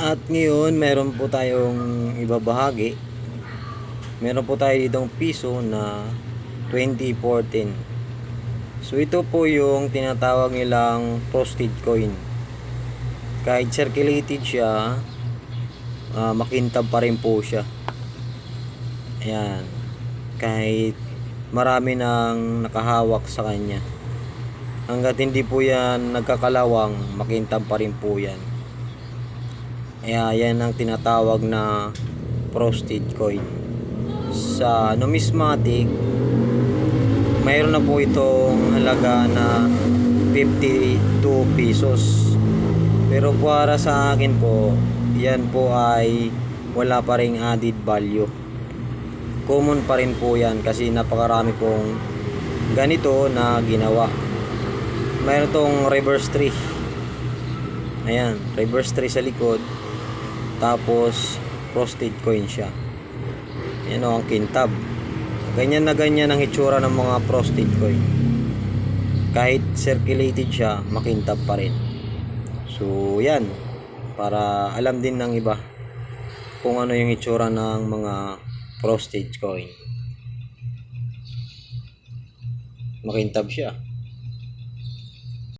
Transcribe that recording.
At ngayon, meron po tayong ibabahagi. Meron po tayo ditong piso na 2014. So ito po yung tinatawag nilang postage coin. Kahit circulated siya, makintab pa rin po siya. Ayan. Kahit marami nang nakahawak sa kanya. Hanggat hindi po yan nagkakalawang, makintab pa rin po yan. Kaya yan ang tinatawag na postage coin. Sa numismatic, mayroon na po itong halaga na 52 pesos. Pero para sa akin po, yan po ay wala pa ring added value. Common pa rin po yan kasi napakarami pong ganito na ginawa. Mayroon tong reverse tree. Ayan, reverse tree sa likod. Tapos postage coin siya. Yan o ang kintab. Ganyan na ganyan ang itsura ng mga postage coin. Kahit circulated siya, makintab pa rin. So yan, para alam din ng iba kung ano yung itsura ng mga postage coin. Makintab siya.